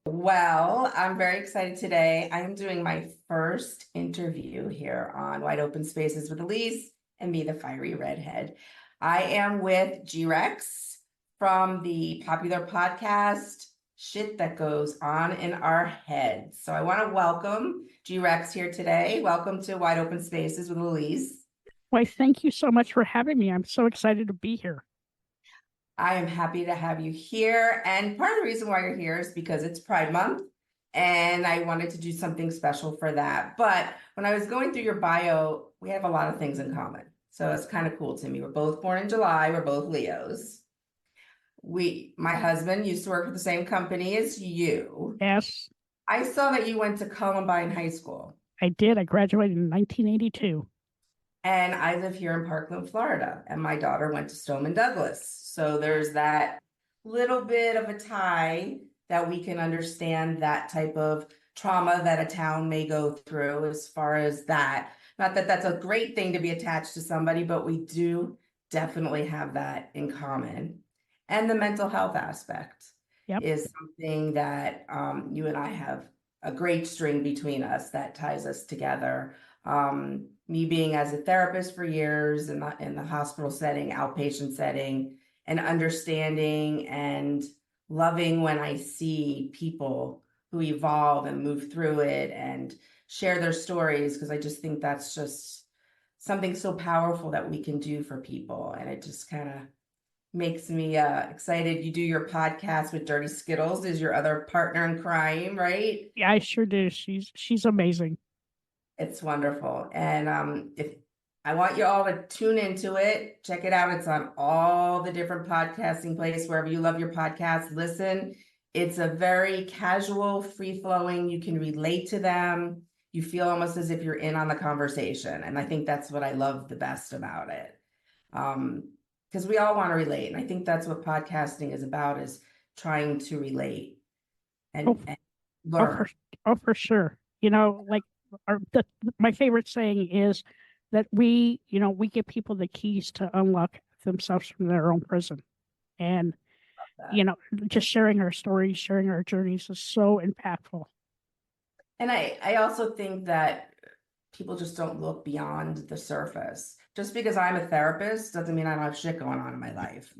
Well, I'm very excited today. I'm doing my first interview here on Wide Open Spaces with Elise and me, the fiery redhead. I am with G-Rex from the popular podcast Shit That Goes On in Our Heads. So I want to welcome G-Rex here today. Welcome to Wide Open Spaces with Elise. Why, thank you so much for having me. I'm so excited to be here. I am happy to have you here. And part of the reason why you're here is because it's Pride Month, and I wanted to do something special for that. But when I was going through your bio, we have a lot of things in common. So it's kind of cool to me. We're both born in July. We're both Leos. My husband used to work for the same company as you. Yes, I saw that you went to Columbine High School. I did. I graduated in 1982. And I live here in Parkland, Florida, and my daughter went to Stoneman Douglas. So there's that little bit of a tie that we can understand that type of trauma that a town may go through as far as that. Not that that's a great thing to be attached to somebody, but we do definitely have that in common. And the mental health aspect is something that you and I have a great string between us that ties us together. Me being as a therapist for years in the hospital setting, outpatient setting, and understanding and loving when I see people who evolve and move through it and share their stories, because I just think that's just something so powerful that we can do for people. And it just kind of makes me excited. You do your podcast with Dirty Skittles, is your other partner in crime, right? Yeah, I sure do. She's amazing. It's wonderful. And if I want you all to tune into it, check it out. It's on all the different podcasting places, wherever you love your podcast, listen. It's a very casual, free-flowing, you can relate to them. You feel almost as if you're in on the conversation. And I think that's what I love the best about it. Because we all want to relate. And I think that's what podcasting is about, is trying to relate and learn. For sure. You know, like my favorite saying is that we give people the keys to unlock themselves from their own prison. And, just sharing our stories, sharing our journeys is so impactful. And I also think that people just don't look beyond the surface. Just because I'm a therapist doesn't mean I don't have shit going on in my life,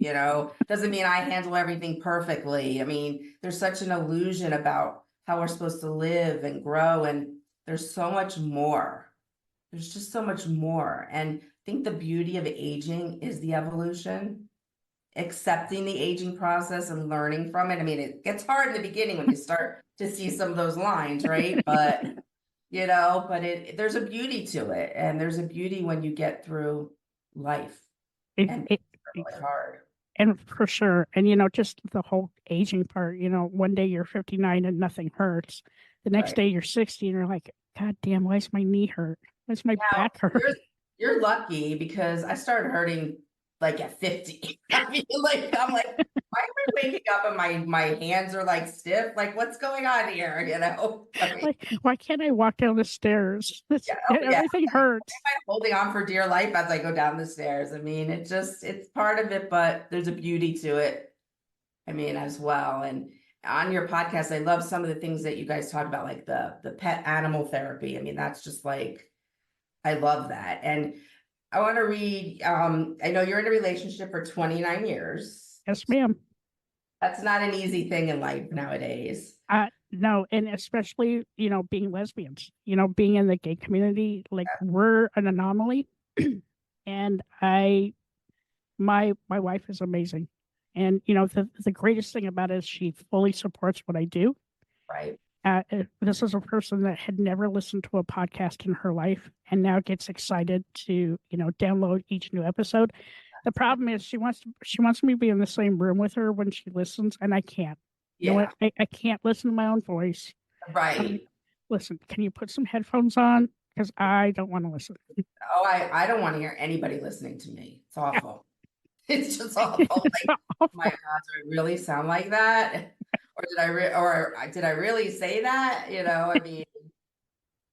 Doesn't mean I handle everything perfectly. I mean, there's such an illusion about how we're supposed to live and grow, and there's so much more. There's just so much more. And I think the beauty of aging is the evolution, accepting the aging process and learning from it. I mean, it gets hard in the beginning when you start to see some of those lines, right? But there's a beauty to it. And there's a beauty when you get through life. It's really hard. And for sure. And, just the whole aging part, one day you're 59 and nothing hurts. The next day you're 60 and you're like, God damn, why is my knee hurt? Why's my back hurt? You're lucky, because I started hurting like at 50. I mean, I'm like, why am I waking up and my hands are like stiff? Like, what's going on here? I mean, why can't I walk down the stairs? Everything hurts. I'm holding on for dear life as I go down the stairs. I mean, it's part of it, but there's a beauty to it. I mean, as well. And on your podcast, I love some of the things that you guys talk about, like the pet animal therapy. I mean, that's just like, I love that. And I want to read, I know you're in a relationship for 29 years. Yes, ma'am. That's not an easy thing in life nowadays. No, and especially, being lesbians, being in the gay community, like we're an anomaly. And my wife is amazing. And, the greatest thing about it is she fully supports what I do. Right. This is a person that had never listened to a podcast in her life and now gets excited to, download each new episode. The problem is she wants me to be in the same room with her when she listens, and I can't. You know Yeah, what? I can't listen to my own voice. I'm like, right. listen, can you put some headphones on? Because I don't want to listen. Oh, I don't want to hear anybody listening to me. It's Yeah, awful. It's just awful. it's Like, my awful. God, do I really sound like that? Or did I really say that? I mean,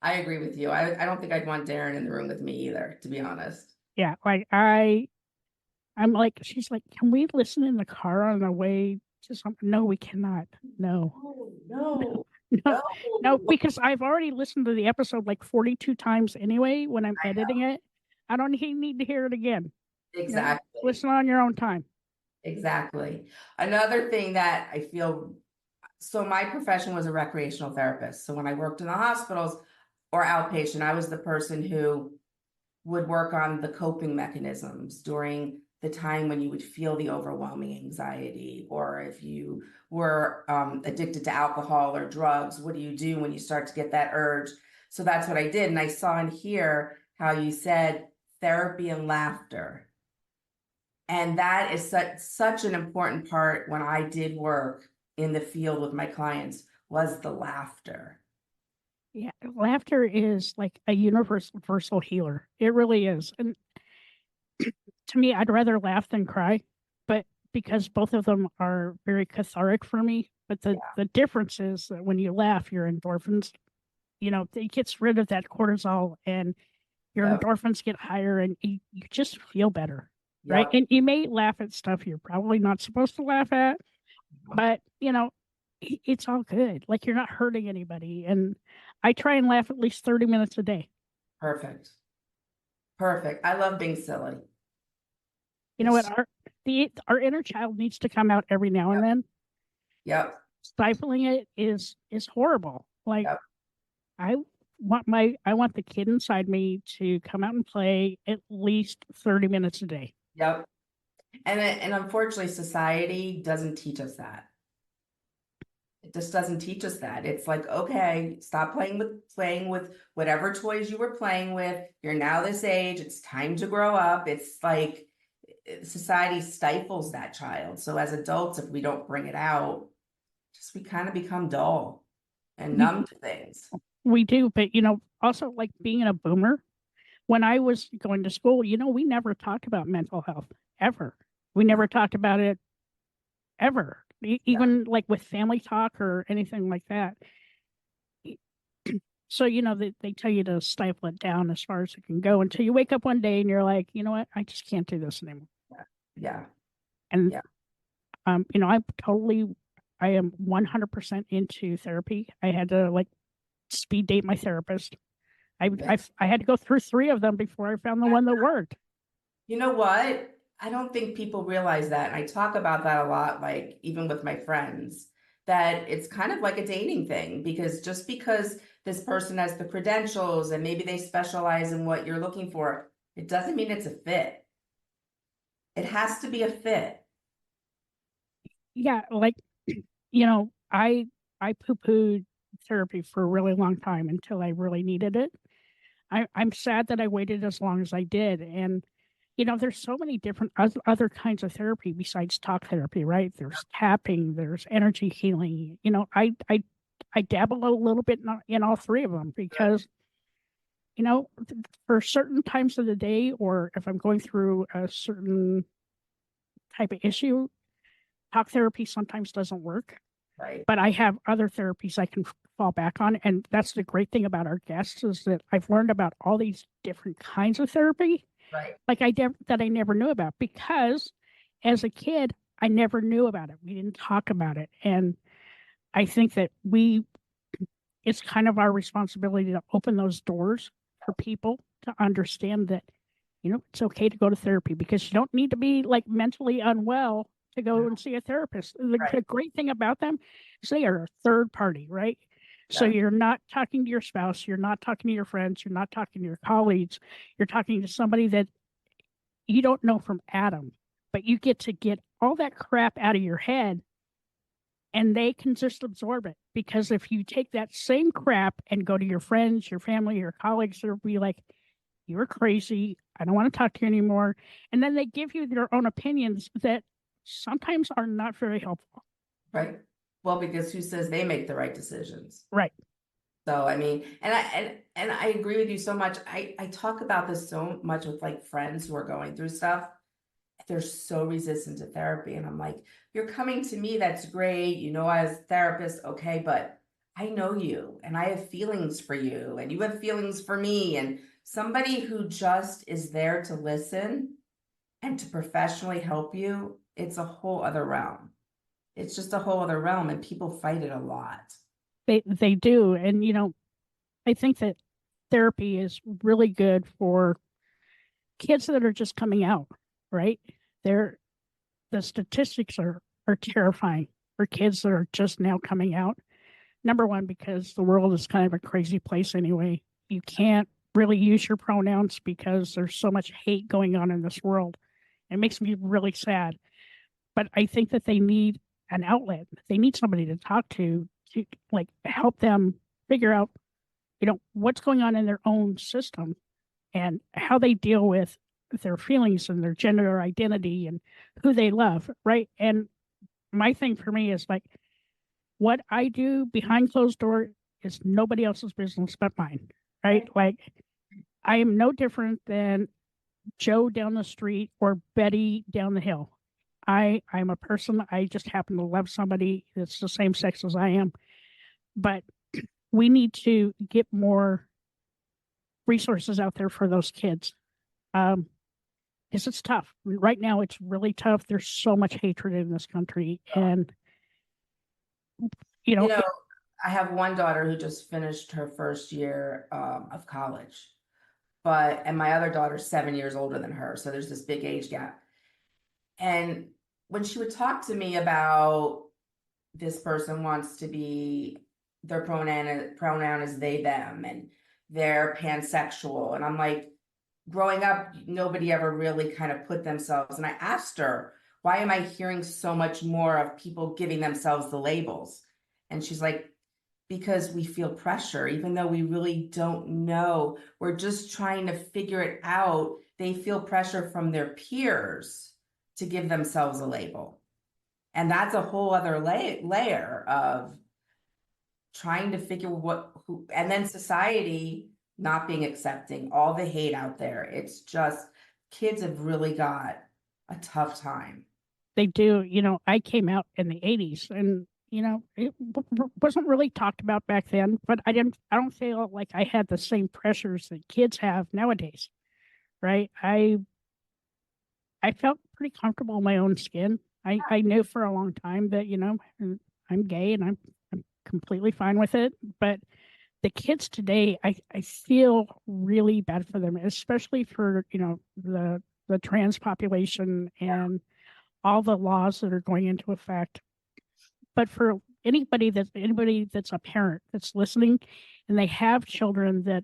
I agree with you. I don't think I'd want Darren in the room with me either, to be honest. Yeah, like I'm like, she's like, can we listen in the car on the way to something? No, we cannot. No, Oh, no, no, no, no. because I've already listened to the episode like 42 times anyway when I'm editing it. I don't need to hear it again. Exactly. Listen on your own time. Exactly. Another thing that I feel, so my profession was a recreational therapist. So when I worked in the hospitals or outpatient, I was the person who would work on the coping mechanisms during the time when you would feel the overwhelming anxiety, or if you were addicted to alcohol or drugs, what do you do when you start to get that urge? So that's what I did. And I saw in here how you said therapy and laughter. And that is such an important part when I did work in the field with my clients, was the laughter. Yeah, laughter is like a universal healer. It really is. And to me, I'd rather laugh than cry, but because both of them are very cathartic for me. But the difference is that when you laugh, your endorphins, it gets rid of that cortisol, and your Yep, endorphins get higher, and you just feel better, right? yep. And you may laugh at stuff you're probably not supposed to laugh at, but it's all good. Like, you're not hurting anybody. And I try and laugh at least 30 minutes a day. Perfect. Perfect. I love being silly. You know what? It's Our inner child needs to come out every now and Yep, then. yep, Stifling it is horrible. Like, yep, I I want the kid inside me to come out and play at least 30 minutes a day. yep. And unfortunately, society doesn't teach us that. It just doesn't teach us that. It's like, okay, stop playing with whatever toys you were playing with. You're now this age. It's time to grow up. It's like society stifles that child. So as adults, if we don't bring it out, just we kind of become dull and We numb to things. we do, but also, like, being a boomer, when I was going to school, we never talked about mental health ever. We No, never talked about it ever, yeah, even like with family talk or anything like that. So, they tell you to stifle it down as far as it can go until you wake up one day and you're like, you know what? I just can't do this anymore. yeah, And, yeah. I am 100% into therapy. I had to, like, speed date my therapist. Yeah. I had to go through 3 of them before I found the one that worked. You know what? I don't think people realize that. And I talk about that a lot, like even with my friends, that it's kind of like a dating thing, because just because this person has the credentials and maybe they specialize in what you're looking for, it doesn't mean it's a fit. It has to be a fit. Yeah, like, you know, I I poo-pooed therapy for a really long time until I really needed it. I'm sad that I waited as long as I did. And there's so many different other kinds of therapy besides talk therapy, right? There's tapping, there's energy healing. I dabble a little bit in all 3 of them because for certain times of the day, or if I'm going through a certain type of issue, talk therapy sometimes doesn't work. Right, But I have other therapies I can fall back on. And that's the great thing about our guests, is that I've learned about all these different kinds of therapy, right, like that I never knew about, because as a kid, I never knew about it. We didn't talk about it. And I think that it's kind of our responsibility to open those doors for people to understand that, it's okay to go to therapy, because you don't need to be like mentally unwell to go and see a therapist. The right. great thing about them is they are a third party, right? So Yeah, you're not talking to your spouse, you're not talking to your friends, you're not talking to your colleagues, you're talking to somebody that you don't know from Adam, but you get to get all that crap out of your head and they can just absorb it. Because if you take that same crap and go to your friends, your family, your colleagues, they'll be like, "You're crazy. I don't want to talk to you anymore." And then they give you their own opinions that sometimes are not very helpful. Right. Well, because who says they make the right decisions? Right. So I mean, and I agree with you so much. I talk about this so much with like friends who are going through stuff. They're so resistant to therapy, and I'm like, you're coming to me, that's great, you know, as a therapist, okay, but I know you and I have feelings for you and you have feelings for me, and somebody who just is there to listen and to professionally help you, it's a whole other realm. It's just a whole other realm, and people fight it a lot. They do. And I think that therapy is really good for kids that are just coming out, right? They're the statistics are terrifying for kids that are just now coming out. Number one, because the world is kind of a crazy place anyway. You can't really use your pronouns because there's so much hate going on in this world. It makes me really sad. But I think that they need an outlet. They need somebody to talk to like help them figure out, what's going on in their own system and how they deal with their feelings and their gender identity and who they love, right? And my thing for me is like what I do behind closed door is nobody else's business but mine, right? Like I am no different than Joe down the street or Betty down the hill. I'm a person. I just happen to love somebody that's the same sex as I am. But we need to get more resources out there for those kids. Because it's tough. Right now it's really tough. There's so much hatred in this country. And you You know, know, I have one daughter who just finished her first year of college, and my other daughter's 7 years older than her, so there's this big age gap. And when she would talk to me about this person wants to be, their pronoun is they them, and they're pansexual, and I'm like, growing up, nobody ever really kind of put themselves. And I asked her, why am I hearing so much more of people giving themselves the labels? And she's like, because we feel pressure, even though we really don't know. We're just trying to figure it out. They feel pressure from their peers to give themselves a label. And that's a whole other layer of trying to figure and then society not being accepting, all the hate out there. It's just, kids have really got a tough time. they do. I came out in the 80s and it wasn't really talked about back then, but I don't feel like I had the same pressures that kids have nowadays, right? I felt pretty comfortable in my own skin. I knew for a long time that, I'm gay and I'm completely fine with it. But the kids today, I feel really bad for them, especially for, the trans population and all the laws that are going into effect. But for anybody that's a parent that's listening and they have children that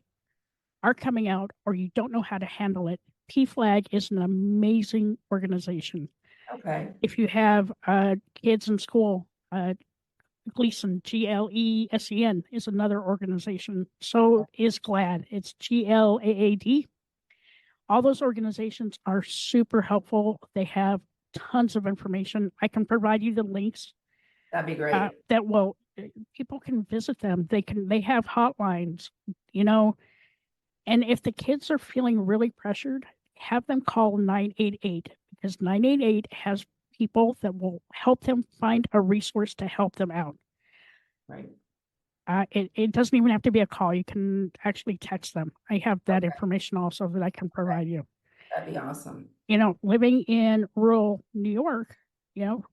are coming out or you don't know how to handle it, PFLAG is an amazing organization. Okay. If you have kids in school, Gleason, GLESEN is another organization. So is GLAD. It's GLAAD. All those organizations are super helpful. They have tons of information. I can provide you the links. That'd be great. That will people can visit them. They have hotlines, and if the kids are feeling really pressured, have them call 988 because 988 has people that will help them find a resource to help them out. Right. It doesn't even have to be a call. You can actually text them. I have that information also that I can provide you. That'd be awesome. Living in rural New York,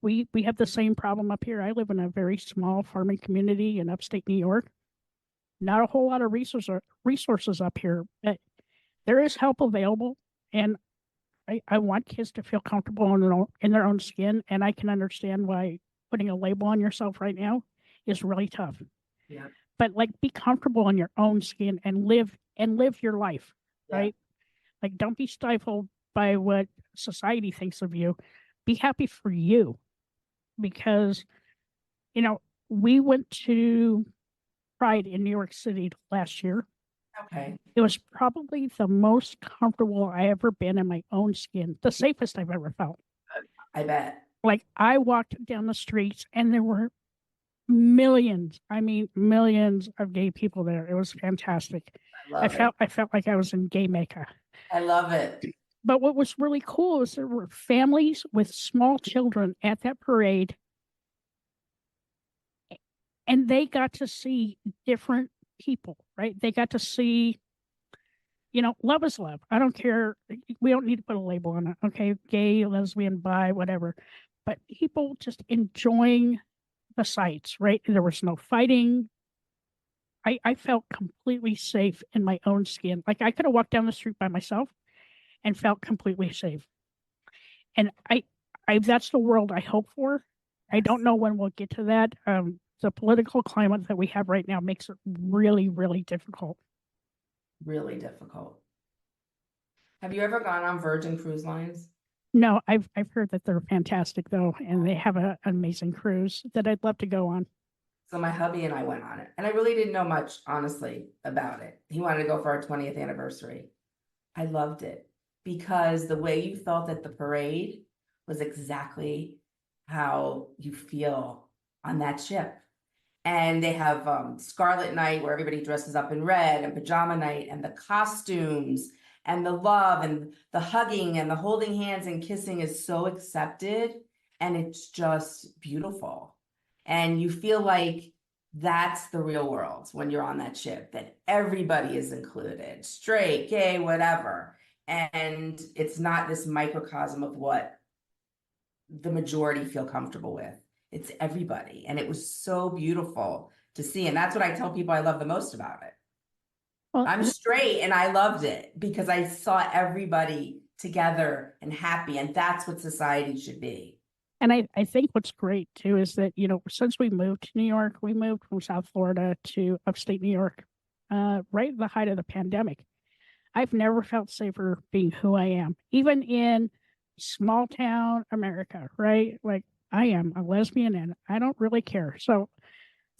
we have the same problem up here. I live in a very small farming community in upstate New York. Not a whole lot of resources up here, but there is help available. And I want kids to feel comfortable in their own skin. And I can understand why putting a label on yourself right now is really tough. Yeah. But like be comfortable in your own skin and live your life, right? Like don't be stifled by what society thinks of you. Be happy for you because we went to Pride in New York City last year. Okay. It was probably the most comfortable I ever been in my own skin, the safest I've ever felt. I bet. Like I walked down the streets and there were millions, I mean millions of gay people there. It was fantastic. I love it. I felt like I was in gay Mecca. I love it. But what was really cool is there were families with small children at that parade, and they got to see different people, right? They got to see, love is love. I don't care. We don't need to put a label on it. Okay. Gay, lesbian, bi, whatever. But people just enjoying the sights, right? There was no fighting. I felt completely safe in my own skin. Like I could have walked down the street by myself and felt completely safe. And that's the world I hope for. I don't know when we'll get to that. The political climate that we have right now makes it really, really difficult. Really difficult. Have you ever gone on Virgin Cruise Lines? No, I've heard that they're fantastic though, and they have an amazing cruise that I'd love to go on. So my hubby and I went on it, and I really didn't know much, honestly, about it. He wanted to go for our 20th anniversary. I loved it because the way you felt at the parade was exactly how you feel on that ship. And they have Scarlet Night where everybody dresses up in red, and pajama night, and the costumes and the love and the hugging and the holding hands and kissing is so accepted, and it's just beautiful. And you feel like that's the real world when you're on that ship, that everybody is included, straight, gay, whatever. And it's not this microcosm of what the majority feel comfortable with. It's everybody. And it was so beautiful to see. And that's what I tell people I love the most about it. Well, I'm straight and I loved it because I saw everybody together and happy. And that's what society should be. and I think what's great too is that, since we moved to New York, we moved from South Florida to upstate New York, right at the height of the pandemic. I've never felt safer being who I am, even in small town America, right? Like I am a lesbian and I don't really care. So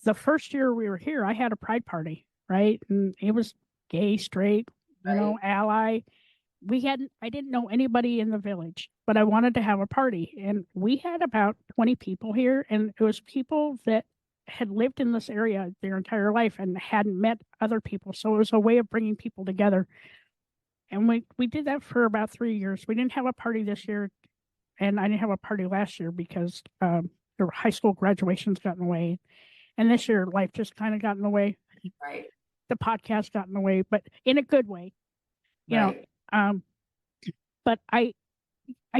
the first year we were here, I had a pride party, right? And it was gay, straight, Right. ally. I didn't know anybody in the village, but I wanted to have a party. And we had about 20 people here. And it was people that had lived in this area their entire life and hadn't met other people. So it was a way of bringing people together. And we did that for about 3 years. We didn't have a party this year. And I didn't have a party last year because the high school graduations got in the way. And this year, life just kind of got in the way. Right. The podcast got in the way, but in a good way, Right. But I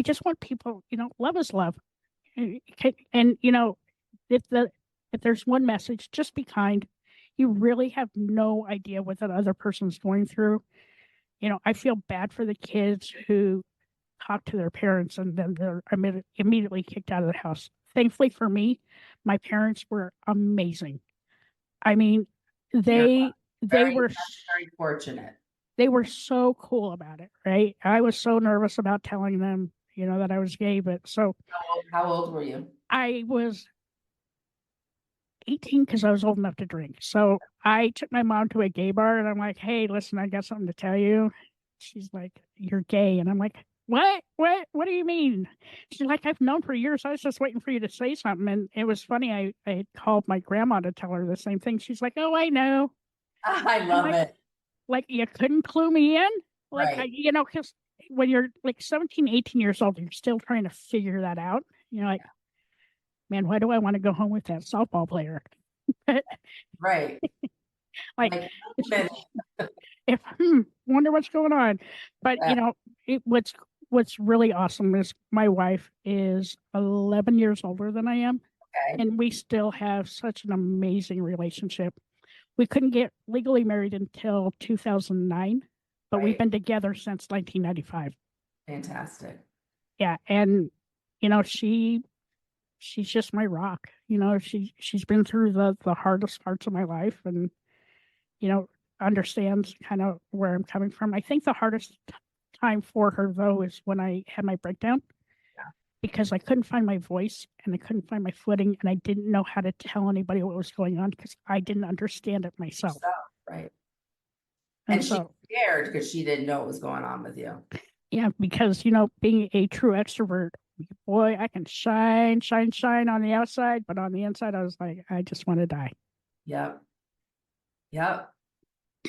just want people, love is love. And if there's one message, just be kind. You really have no idea what that other person's going through. I feel bad for the kids who talk to their parents and then they're immediately kicked out of the house. Thankfully for me, my parents were amazing. I mean, they were very fortunate. They were so cool about it, right? I was so nervous about telling them, that I was gay, but so How old were you? I was 18 because I was old enough to drink. So I took my mom to a gay bar and I'm like, hey, listen, I got something to tell you. She's like, you're gay. And I'm like, what? What do you mean? She's like, I've known for years. I was just waiting for you to say something. And it was funny. I had called my grandma to tell her the same thing. She's like, oh, I know. I love it. Like, you couldn't clue me in? Like, Right. because when you're like 17, 18 years old, you're still trying to figure that out. You're like, man, why do I want to go home with that softball player? Right. Like, Like, if wonder what's going on. But what's really awesome is my wife is 11 years older than I am, okay. and we still have such an amazing relationship. We couldn't get legally married until 2009, but we've Right. been together since 1995. Fantastic. Yeah, and she's just my rock. She's been through the hardest parts of my life, and understands kind of where I'm coming from. I think the hardest time for her though is when I had my breakdown. Yeah. because I couldn't find my voice and I couldn't find my footing and I didn't know how to tell anybody what was going on because I didn't understand it myself. Right. And And she so, was scared because she didn't know what was going on with you. yeah, because, you know, being a true extrovert, boy, I can shine on the outside, but on the inside, I was like, I just want to die. Yep. Yep.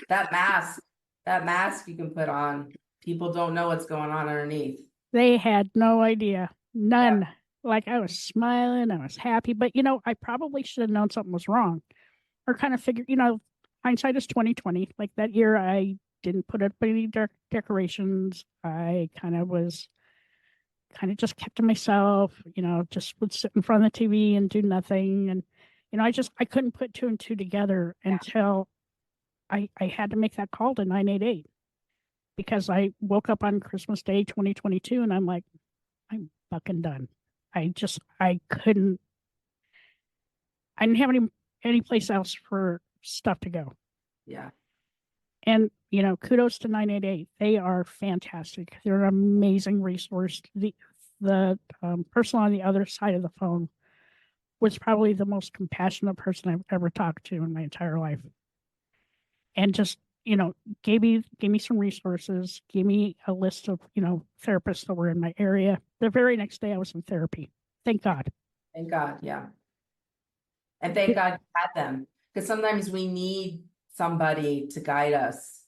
That mask you can put on, people don't know what's going on underneath. They had no idea. None. Yep. Like I was smiling, I was happy, but you know, I probably should have known something was wrong. Or kind of figured, you know, hindsight is 2020. Like that year I didn't put up any decorations. I kind of just kept to myself, you know, just would sit in front of the TV and do nothing. And, you know, I couldn't put two and two together until I had to make that call to 988 because I woke up on Christmas Day 2022 and I'm like, I'm fucking done. I couldn't, I didn't have any place else for stuff to go. Yeah. And, you know, kudos to 988. They are fantastic. They're an amazing resource. The person on the other side of the phone was probably the most compassionate person I've ever talked to in my entire life. And just, you know, gave me some resources, gave me a list of, you know, therapists that were in my area. The very next day I was in therapy. Thank God. Thank God. Yeah. And thank God you had them. Because sometimes we need somebody to guide us.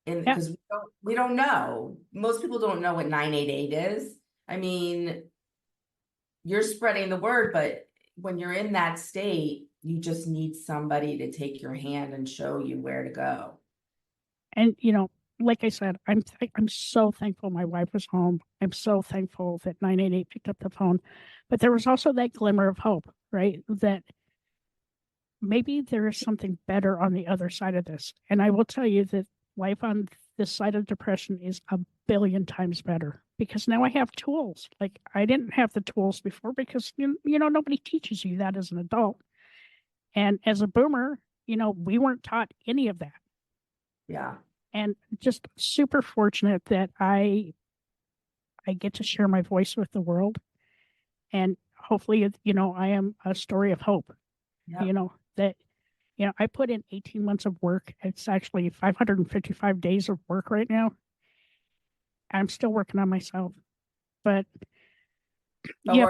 And Yeah. because we don't know. Most people don't know what 988 is. I mean, you're spreading the word, but when you're in that state, you just need somebody to take your hand and show you where to go. And, you know, like I said, I'm so thankful my wife was home. I'm so thankful that 988 picked up the phone. But there was also that glimmer of hope, right? That maybe there is something better on the other side of this. And I will tell you that life on this side of depression is a billion times better because now I have tools. Like I didn't have the tools before because, you know, nobody teaches you that as an adult. And as a boomer, you know, we weren't taught any of that. Yeah. And just super fortunate that I get to share my voice with the world. And hopefully, you know, I am a story of hope. Yep. You know, that, you know, I put in 18 months of work. It's actually 555 days of work right now. I'm still working on myself. But yeah,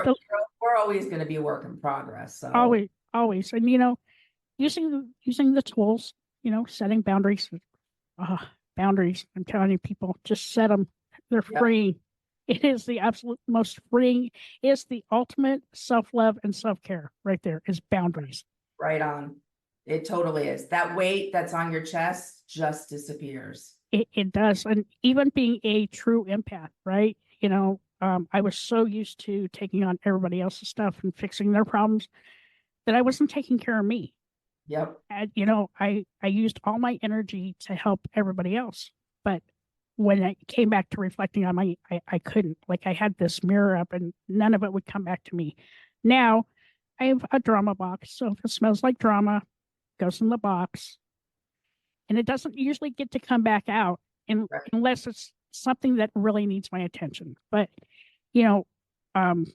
we're always going to be a work in progress. So always. And you know, using the tools, you know, setting boundaries. Boundaries. I'm telling you, people, just set them. They're free. It is the absolute most freeing. It's the ultimate self-love and self-care right there is boundaries. Right on. It totally is. That weight that's on your chest just disappears. It does. And even being a true empath, right? You know, I was so used to taking on everybody else's stuff and fixing their problems that I wasn't taking care of me. Yep. And, you know, I used all my energy to help everybody else. But when I came back to reflecting on I couldn't. Like I had this mirror up and none of it would come back to me. Now I have a drama box. So if it smells like drama, it goes in the box. And it doesn't usually get to come back out unless it's something that really needs my attention. But, you know,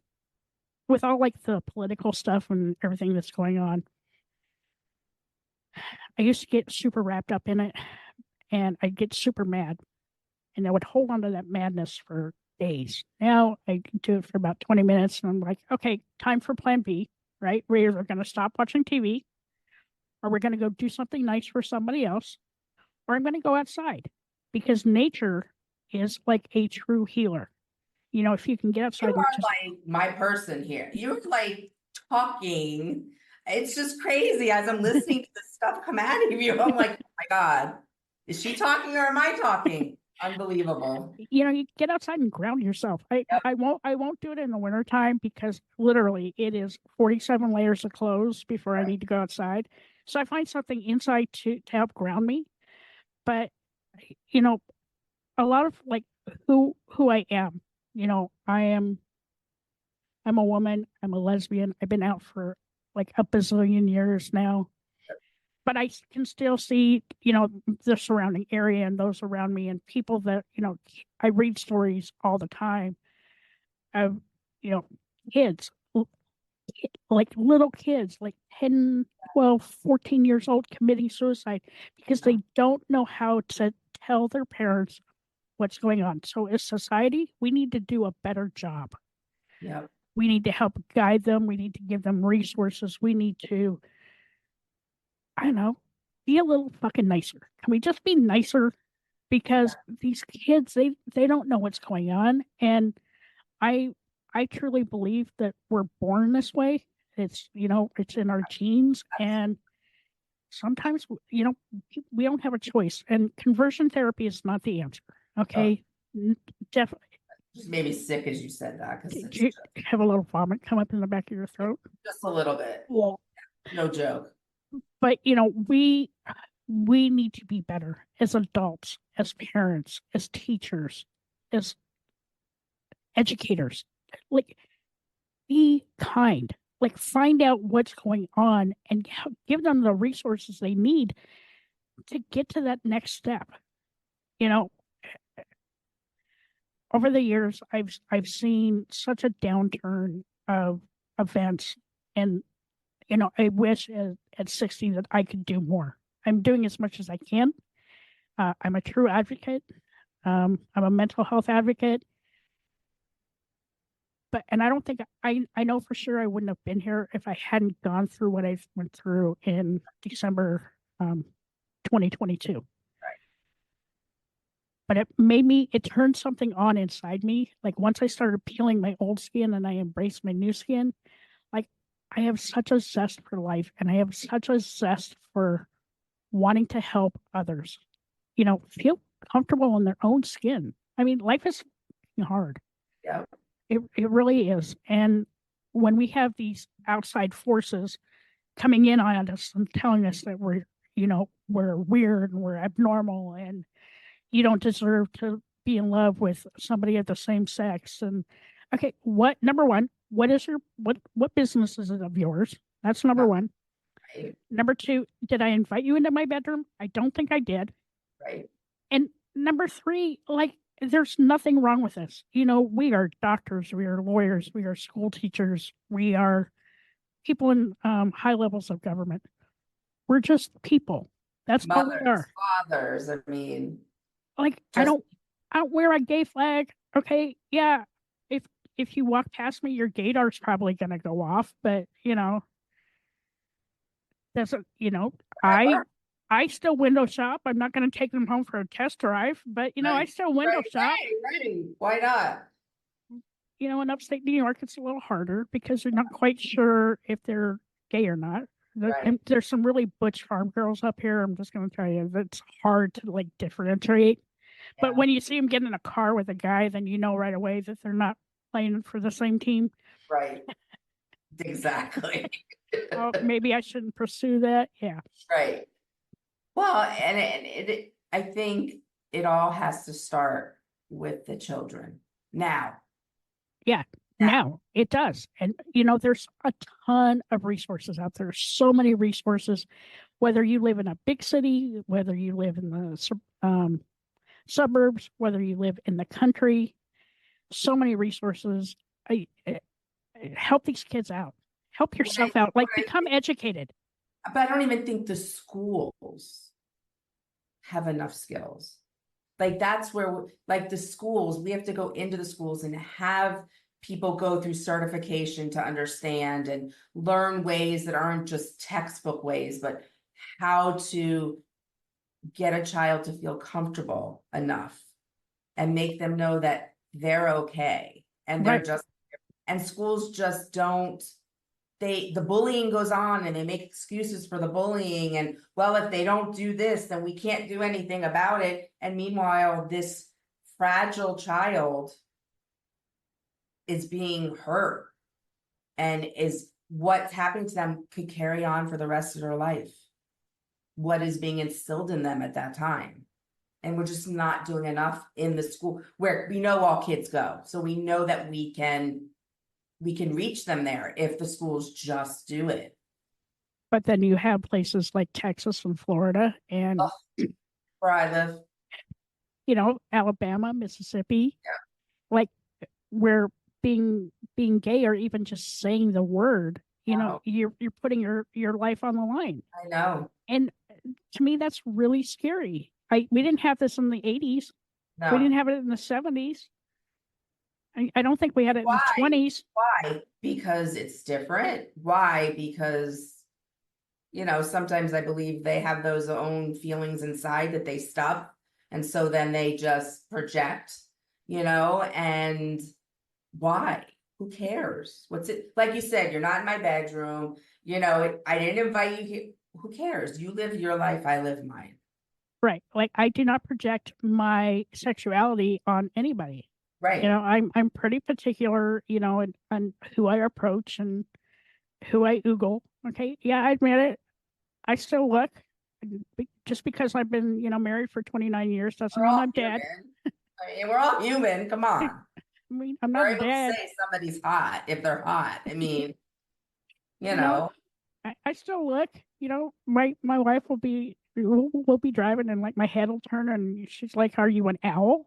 with all like the political stuff and everything that's going on, I used to get super wrapped up in it and I'd get super mad and I would hold on to that madness for days. Now I do it for about 20 minutes and I'm like, okay, time for plan B, right? We're either going to stop watching TV or we're going to go do something nice for somebody else or I'm going to go outside because nature is like a true healer. You know, if you can get outside. You are like my person here. You're like talking. It's just crazy as I'm listening to this stuff come out of you. I'm like, oh my God, is she talking or am I talking? Unbelievable. You know, you get outside and ground yourself. I won't do it in the wintertime because literally it is 47 layers of clothes before I need to go outside. So I find something inside to help ground me. But you know, a lot of like who I am, you know, I'm a woman, I'm a lesbian. I've been out for like a bazillion years now. But I can still see, you know, the surrounding area and those around me and people that, you know, I read stories all the time of you know, kids, like little kids, like 10, 12, 14 years old committing suicide because they don't know how to tell their parents what's going on. So as society, we need to do a better job. Yeah. We need to help guide them. We need to give them resources. We need to, I don't know, be a little fucking nicer. Can we just be nicer? Because these kids, they don't know what's going on. And I I truly believe that we're born this way. It's, it's in our genes. And sometimes, we don't have a choice. And conversion therapy is not the answer. Oh, Okay. Definitely. just made me sick as you said that because Did it's you have a little vomit come up in the back of your throat? just a little bit. Well, No joke. but we need to be better as adults, as parents, as teachers, as educators. Like, be kind. Like, find out what's going on and give them the resources they need to get to that next step. You know, over the years, I've seen such a downturn of events, and I wish at 60 that I could do more. I'm doing as much as I can. I'm a true advocate. I'm a mental health advocate. And I don't think I know for sure I wouldn't have been here if I hadn't gone through what I went through in December 2022. But it turned something on inside me. Like, once I started peeling my old skin and I embraced my new skin, like, I have such a zest for life, and I have such a zest for wanting to help others, feel comfortable in their own skin. I mean, life is hard. Yeah. It really is. And when we have these outside forces coming in on us and telling us that we're weird and we're abnormal and you don't deserve to be in love with somebody of the same sex. And okay, number one, what business is it of yours? That's number one. Right. Number two, did I invite you into my bedroom? I don't think I did. Right. And number three, like, there's nothing wrong with this. We are doctors, we are lawyers, we are school teachers, we are people in high levels of government. We're just people. That's all we Mothers, are. fathers, I mean, Like, I don't wear a gay flag. Okay, yeah. If you walk past me, your gaydar's probably gonna go off. But that's I still window shop. I'm not going to take them home for a test drive, but I still window shop. Right. Why not? In upstate New York, it's a little harder because you're not quite sure if they're gay or not. Right. There's some really butch farm girls up here. I'm just going to tell you, that's hard to like differentiate. But when you see them get in a car with a guy, then you know right away that they're not playing for the same team. Right. Exactly. Oh, maybe I shouldn't pursue that. Yeah. Right. Well, and I think it all has to start with the children now. Yeah, now it does. And, there's a ton of resources out there. So many resources, whether you live in a big city, whether you live in the suburbs, whether you live in the country, so many resources. Help these kids out. Help yourself out. Like, become educated. But I don't even think the schools have enough skills. Like, that's where, like, the schools, we have to go into the schools and have people go through certification to understand and learn ways that aren't just textbook ways, but how to get a child to feel comfortable enough and make them know that they're okay. And they're just, and schools just don't, the bullying goes on and they make excuses for the bullying. And well, if they don't do this, then we can't do anything about it. And meanwhile, this fragile child is being hurt, and is what's happening to them could carry on for the rest of their life. What is being instilled in them at that time. And we're just not doing enough in the school where we know all kids go. So we know that we can reach them there if the schools just do it. But then you have places like Texas and Florida and where I live, Alabama, Mississippi, yeah, like, where being gay or even just saying the word, Wow. you're putting your life on the line. I know. And to me, that's really scary. We didn't have this in the 80s. We No. didn't have it in the 70s. I don't think we had it in the Why? 20s. Why? Because it's different. Why? Because, sometimes I believe they have those own feelings inside that they stuff. And so then they just project, and why? Who cares? What's it? Like you said, you're not in my bedroom. I didn't invite you here. Who cares? You live your life, I live mine. Right. Like I do not project my sexuality on anybody. Right. I'm pretty particular, on who I approach and who I oogle. Okay. Yeah, I admit it. I still look. Just because I've been, married for 29 years doesn't We're mean all I'm dead. human. I mean, we're all human. Come on. I mean, I'm We're not able to dead. say somebody's hot if they're hot. I mean, you You know, know. I still look. My wife will be driving and like my head will turn and she's like, "Are you an owl?"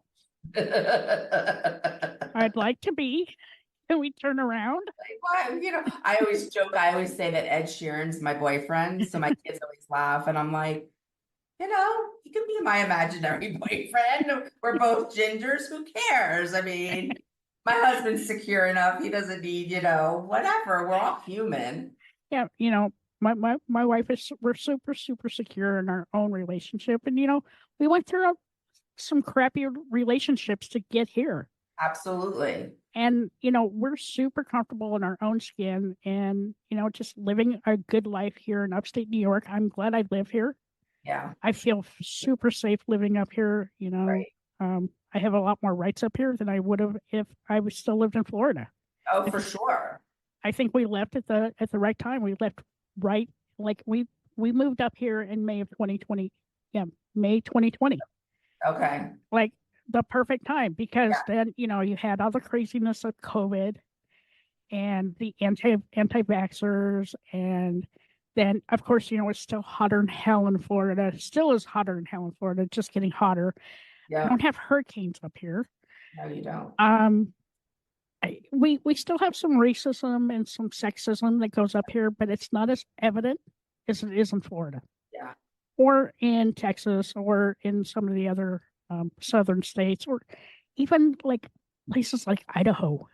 I'd like to be. And we turn around. Why, I always joke, I always say that Ed Sheeran's my boyfriend. So my kids always laugh, and I'm like, you can be my imaginary boyfriend. We're both gingers. Who cares? I mean, my husband's secure enough. He doesn't need, whatever. We're all human. Yeah, my wife we're super, super secure in our own relationship. And we went through some crappy relationships to get here. Absolutely. And we're super comfortable in our own skin and just living a good life here in upstate New York. I'm glad I live here. Yeah. I feel super safe living up here. Right. I have a lot more rights up here than I would have if I was still lived in Florida. Oh, for sure. I think we left at the right time. We left right, like we moved up here in May of 2020. Yeah, May 2020. Okay. Like the perfect time because then you had all the craziness of COVID and the anti-vaxxers, and then of course it's still hotter than hell in Florida. It still is hotter than hell in Florida, just getting hotter. Yeah. We don't have hurricanes up here. No, you don't. We still have some racism and some sexism that goes up here, but it's not as evident as it is in Florida. Yeah. Or in Texas, or in some of the other southern states, or even like places like Idaho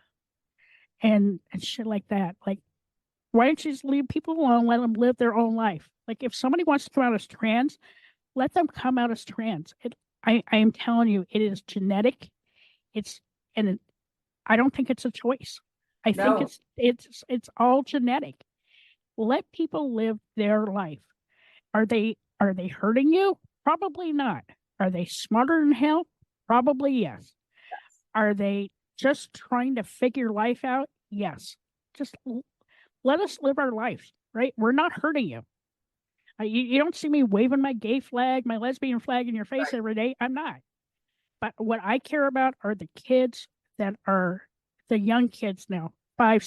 and shit like that. Like, why don't you just leave people alone, let them live their own life? Like, if somebody wants to come out as trans, let them come out as trans. I am telling you, it is genetic. I don't think it's a choice. I think it's all genetic. Let people live their life. Are they hurting you? Probably not. Are they smarter than hell? Probably yes. Are they just trying to figure life out? Yes. Just let us live our lives, right? We're not hurting you. You don't see me waving my gay flag, my lesbian flag in your face every day. I'm not. But what I care about are the kids that are the young kids now, 5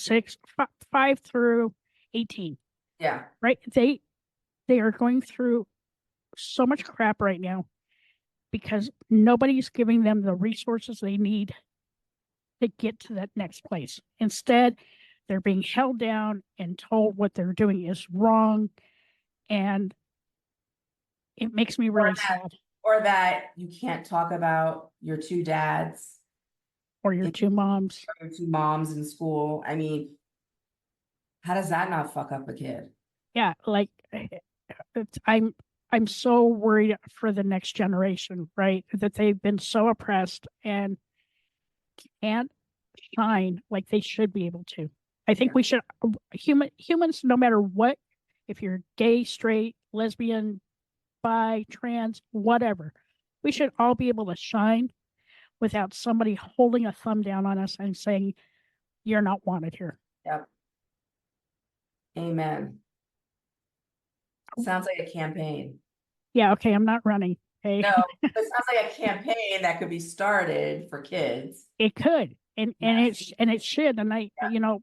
through 18. Yeah. Right? They are going through so much crap right now because nobody's giving them the resources they need to get to that next place. Instead, they're being held down and told what they're doing is wrong. And it makes me really sad. Or that you can't talk about your two dads. Or your two moms. Or your two moms in school. I mean, how does that not fuck up a kid? Yeah, like I'm so worried for the next generation, right? That they've been so oppressed and can't shine like they should be able to. I think we should humans, no matter what, if you're gay, straight, lesbian, bi, trans, whatever, we should all be able to shine without somebody holding a thumb down on us and saying, you're not wanted here. Yep. Amen. Sounds like a campaign. Yeah, okay, I'm not running. Okay. No, it sounds like a campaign that could be started for kids. It could. And it should. And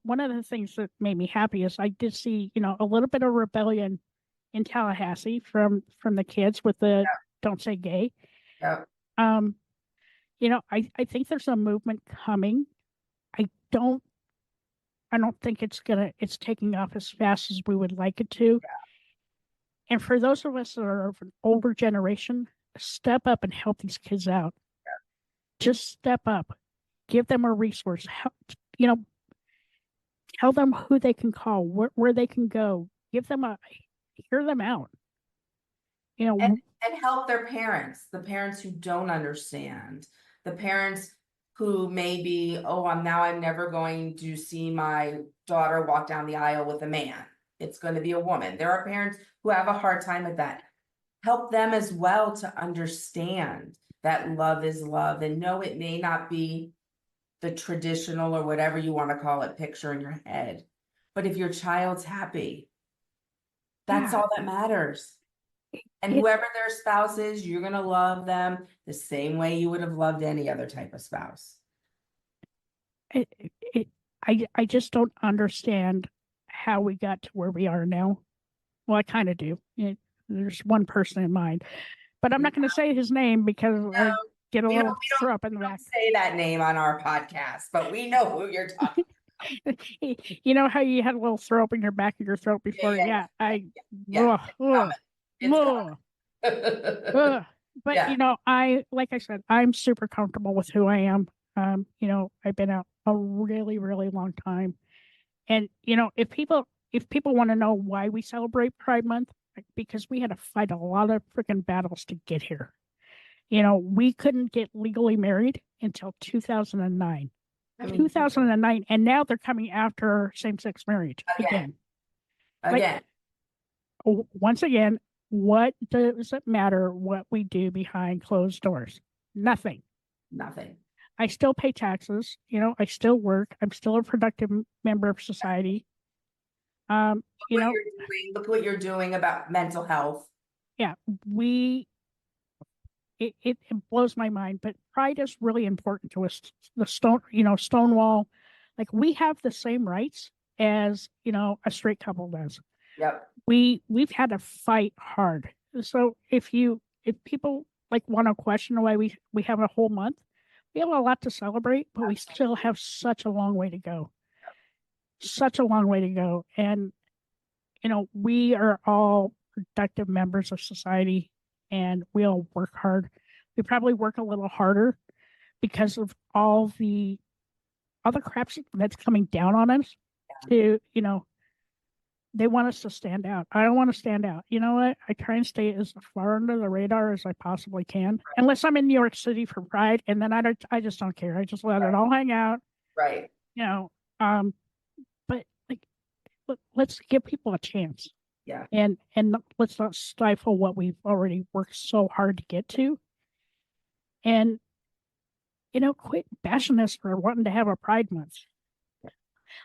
one of the things that made me happy is I did see, a little bit of rebellion in Tallahassee from the kids with the don't say gay. Yeah. I think there's a movement coming I don't think it's taking off as fast as we would like it to. And for those of us that are of an older generation, step up and help these kids out. Just step up, give them a resource. Help, tell them who they can call, where they can go. Hear them out. And help their parents, the parents who don't understand, the parents who maybe, I'm never going to see my daughter walk down the aisle with a man. It's going to be a woman. There are parents who have a hard time with that. Help them as well to understand that love is love, and no, it may not be the traditional or whatever you want to call it picture in your head. But if your child's happy, that's all that matters. And whoever their spouse is, you're going to love them the same way you would have loved any other type of spouse. I just don't understand how we got to where we are now. Well, I kind of do. There's one person in mind, but I'm not going to say his name because I get a little throw up in the back. Say that name on our podcast, but we know who you're talking about. You know how you had a little throw up in your back of your throat before? But like I said, I'm super comfortable with who I am. I've been out a really, really long time. And, if people want to know why we celebrate Pride Month, because we had to fight a lot of freaking battles to get here. We couldn't get legally married until 2009. 2009, and now they're coming after same-sex marriage again. Once again, what does it matter what we do behind closed doors? Nothing. I still pay taxes. I still work. I'm still a productive member of society. Look what you're doing about mental health. Yeah, it blows my mind, but pride is really important to us. The Stonewall, like we have the same rights as, a straight couple does. Yep. We've had to fight hard. So if people want to question why we have a whole month, we have a lot to celebrate, but we still have such a long way to go. Such a long way to go. And, we are all productive members of society, and we all work hard. We probably work a little harder because of all the other crap that's coming down on us. They want us to stand out. I don't want to stand out. You know what? I try and stay as far under the radar as I possibly can, unless I'm in New York City for Pride, and then I just don't care. I just let it all hang out. Right. But let's give people a chance. Yeah. And let's not stifle what we've already worked so hard to get to. And, quit bashing us for wanting to have a Pride Month.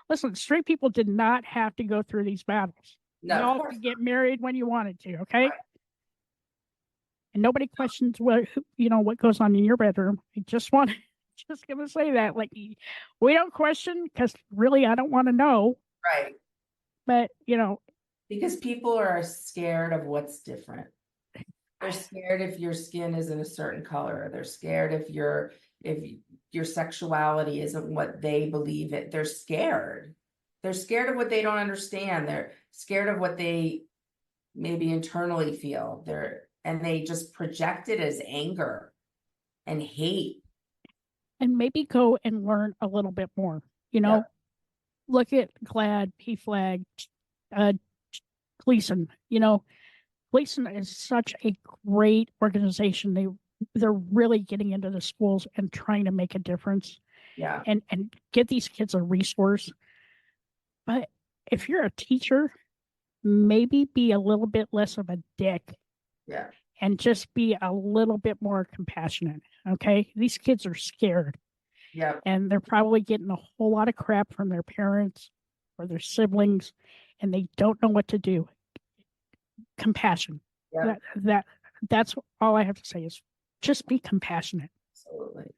Listen, straight people did not have to go through these battles. No, you all could get married when you wanted to, okay? Right. And nobody questions what goes on in your bedroom. I just gonna say that, we don't question because really I don't want to know. Right. But because people are scared of what's different. They're scared if your skin isn't a certain color. They're scared if your sexuality isn't what they believe it. They're scared. They're scared of what they don't understand. They're scared of what they maybe internally feel. And they just project it as anger and hate. And maybe go and learn a little bit more. Look at GLAAD, PFLAG, Gleason. Gleason is such a great organization. They're really getting into the schools and trying to make a difference. Yeah. And get these kids a resource. But if you're a teacher, maybe be a little bit less of a dick. Yeah. And just be a little bit more compassionate. Okay. These kids are scared. Yeah. And they're probably getting a whole lot of crap from their parents or their siblings, and they don't know what to do. Compassion. Yeah. That's all I have to say is just be compassionate. Absolutely.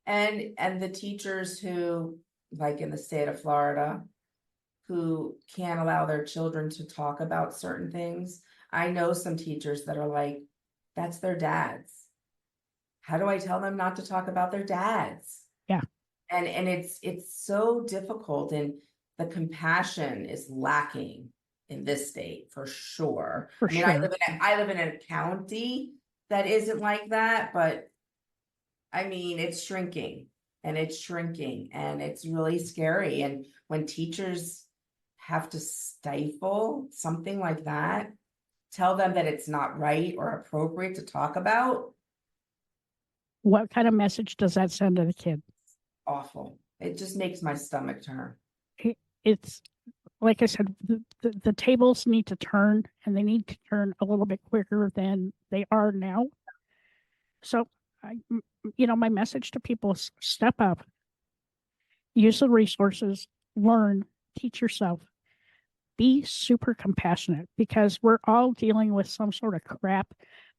And the teachers who, like in the state of Florida, who can't allow their children to talk about certain things. I know some teachers that are like, that's their dads. How do I tell them not to talk about their dads? Yeah. And it's so difficult, and the compassion is lacking in this state for sure. For I mean, sure. I live in a county that isn't like that, but I mean, it's shrinking and it's shrinking and it's really scary. And when teachers have to stifle something like that, tell them that it's not right or appropriate to talk about, What kind of message does that send to the kid? awful. It just makes my stomach turn. It's like I said, the tables need to turn, and they need to turn a little bit quicker than they are now. So, my message to people is step up, use the resources, learn, teach yourself, be super compassionate, because we're all dealing with some sort of crap.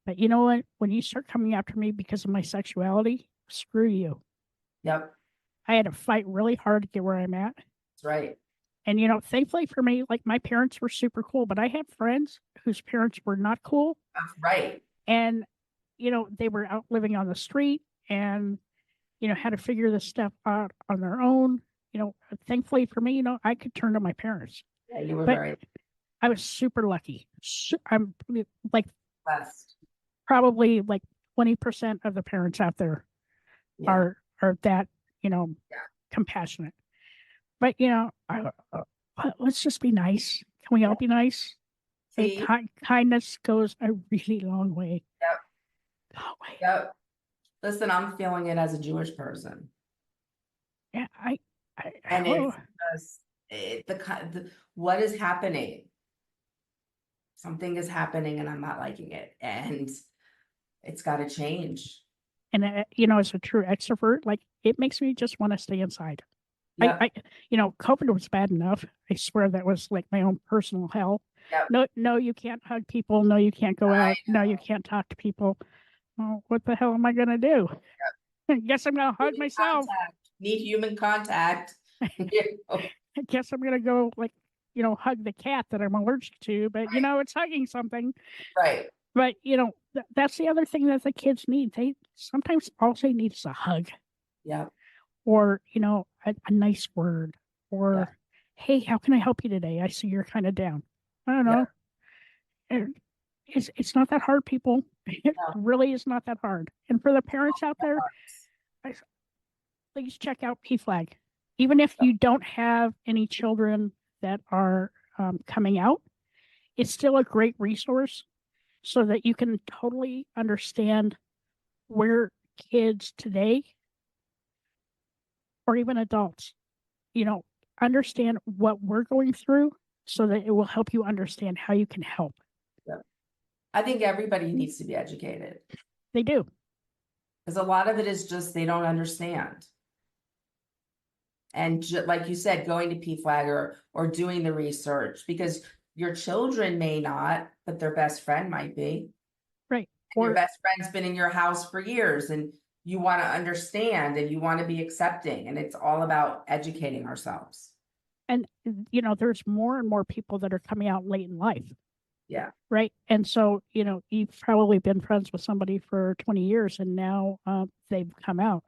But you know what? When you start coming after me because of my sexuality, screw you. Yep, I had to fight really hard to get where I'm at. that's right. And, thankfully for me, like my parents were super cool, but I had friends whose parents were not cool. That's right. And, they were out living on the street and, had to figure this stuff out on their own. Thankfully for me, I could turn to my parents. Yeah, you were But very I was super lucky. I'm like blessed. probably like 20% of the parents out there Yeah. are that, Yeah. compassionate. But, let's just be nice. Can we all be nice? See? Kindness goes a really long way. Yep. Long way. Yep. Listen, I'm feeling it as a Jewish person. Yeah, And oh, it's what is happening? Something is happening and I'm not liking it. And it's got to change. and as a true extrovert, like it makes me just want to stay inside. Yep. COVID was bad enough. I swear that was like my own personal hell. Yep. No, you can't hug people. No, you can't go out. No, you can't talk to people. Oh, what the hell am I gonna do? I guess I'm gonna hug myself. Need human contact. I guess I'm gonna go like, hug the cat that I'm allergic to, but Right. it's hugging something. Right. But that's the other thing that the kids need. They sometimes all they need is a hug. Yep. Or, a nice word, or hey, how can I help you today? I see you're kind of down. I don't know. It's not that hard, people. It really is not that hard. And for the parents out there, please check out PFLAG. Even if you don't have any children that are coming out, it's still a great resource so that you can totally understand where kids today, or even adults, understand what we're going through so that it will help you understand how you can help. Yep. I think everybody needs to be educated. They do. Because a lot of it is just they don't understand. And like you said, going to PFLAG or doing the research, because your children may not, but their best friend might be. Right. And your best friend's been in your house for years and you want to understand and you want to be accepting. And it's all about educating ourselves. And, there's more and more people that are coming out late in life. Yeah. Right. And so, you've probably been friends with somebody for 20 years and now they've come out.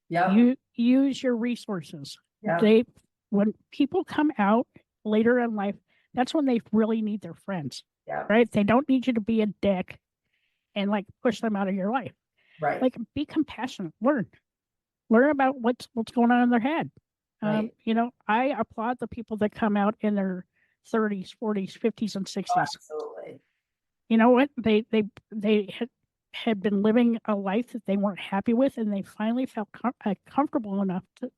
Yeah. You use your resources. Yeah. When people come out later in life, that's when they really need their friends. Yeah. Right. They don't need you to be a dick and like push them out of your life. Right. Like be compassionate, learn about what's going on in their head. Right. I applaud the people that come out in their 30s, 40s, 50s, and 60s. Oh, absolutely. You know what? They had been living a life that they weren't happy with, and they finally felt comfortable enough to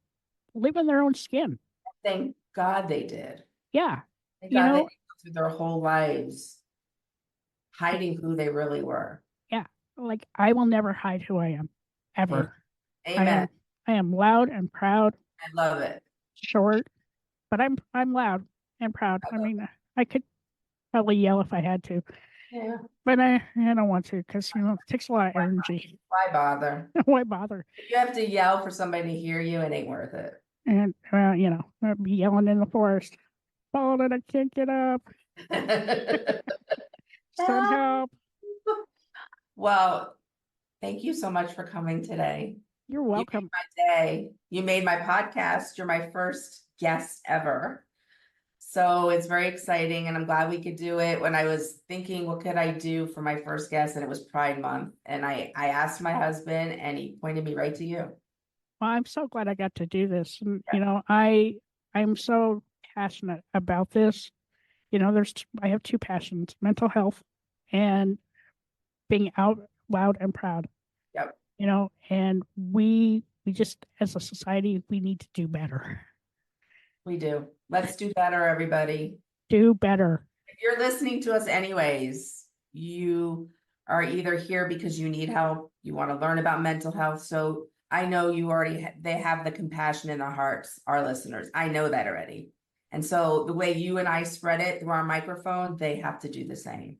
live in their own skin. Thank God they did. Yeah. Thank God they went through their whole lives hiding who they really were. Yeah. Like I will never hide who I am, ever. Amen. I am loud and proud. I love it. Short, but I'm loud and proud. I mean, I could probably yell if I had to. Yeah. But I don't want to because, it takes a lot of energy. Why bother? Why bother? If you have to yell for somebody to hear you, it ain't worth it. And, I'd be yelling in the forest. Falling, I can't get up. Send help. Well, thank you so much for coming today. You're You made welcome. my day. You made my podcast. You're my first guest ever. So it's very exciting, and I'm glad we could do it. When I was thinking, what could I do for my first guest? And it was Pride Month. And I asked my husband, and he pointed me right to you. Well, I'm so glad I got to do this. And, Yeah. I'm so passionate about this. I have two passions, mental health and being out loud and proud, Yep, and we just, as a society, we need to do better. we do. Let's do better, everybody. Do better. If you're listening to us anyways, you are either here because you need help, you want to learn about mental health. So I know you already, they have the compassion in their hearts, our listeners. I know that already. And so the way you and I spread it through our microphone, they have to do the same.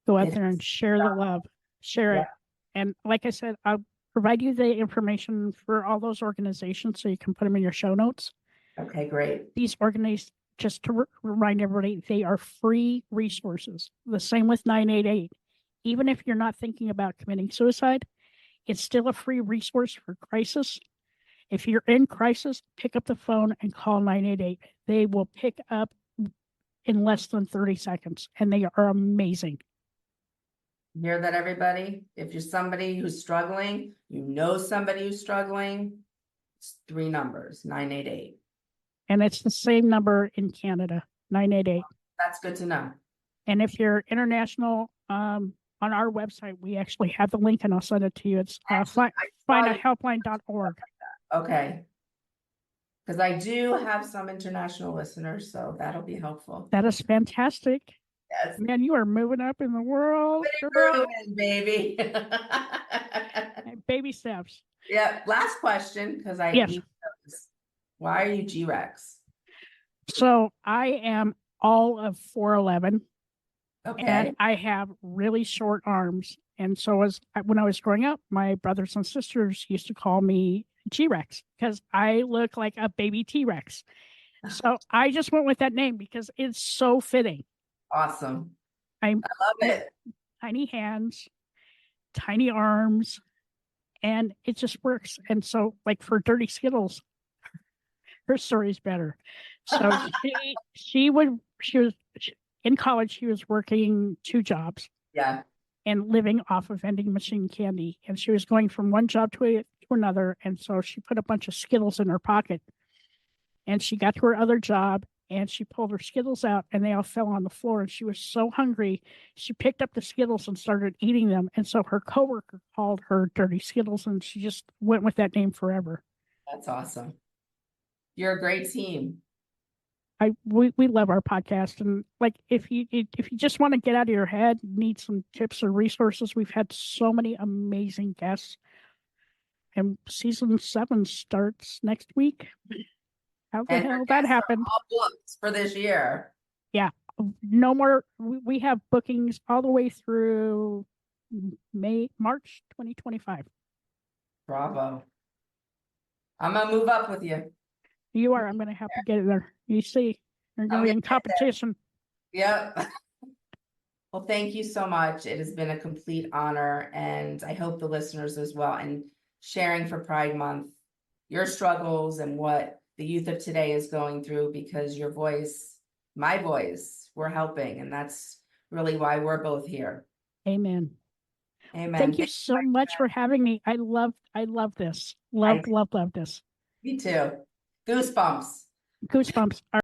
Go out It's, there and share the love, share yeah. it. And like I said, I'll provide you the information for all those organizations so you can put them in your show notes. Okay, great. These organizations, just to remind everybody, they are free resources. The same with 988. Even if you're not thinking about committing suicide, it's still a free resource for crisis. If you're in crisis, pick up the phone and call 988. They will pick up in less than 30 seconds, and they are amazing. Hear that, everybody? If you're somebody who's struggling, you know somebody who's struggling, it's 3 numbers, 988. And it's the same number in Canada, 988. That's good to know. And if you're international, on our website, we actually have the link, and I'll send it to you. It's findahelpline.org. Okay. Because I do have some international listeners, so that'll be helpful. That is fantastic. Yes. Man, you are moving up in the world. Moving, baby. Baby steps. Yeah. Last question, because I Yes. need those. Why are you G-Rex? So I am all of 4'11", Okay. and I have really short arms. And so when I was growing up, my brothers and sisters used to call me G-Rex because I look like a baby T-Rex. So I just went with that name because it's so fitting. Awesome. I love it. Tiny hands, tiny arms, and it just works. And so, like for Dirty Skittles, her story's better. So she was in college. She was working 2 jobs. Yeah. And living off of vending machine candy. And she was going from one job to another. And so she put a bunch of Skittles in her pocket. And she got to her other job and she pulled her Skittles out and they all fell on the floor. And she was so hungry, she picked up the Skittles and started eating them. And so her coworker called her Dirty Skittles, and she just went with that name forever. That's awesome. You're a great team. We love our podcast, and like if you just want to get out of your head, need some tips or resources, we've had so many amazing guests, and season 7 starts next week. How the hell that happened? All booked for this year. Yeah, no more. We have bookings all the way through March 2025. Bravo. I'm gonna move up with you. You are. I'm going to have to get there. You see, you're going to be in competition. Yep. Well, thank you so much. It has been a complete honor, and I hope the listeners as well, and sharing for Pride Month, your struggles and what the youth of today is going through, because your voice, my voice, we're helping, and that's really why we're both here. Amen. Amen. Thank you so much for having me. I love this. Love this. Me too. Goosebumps. Goosebumps.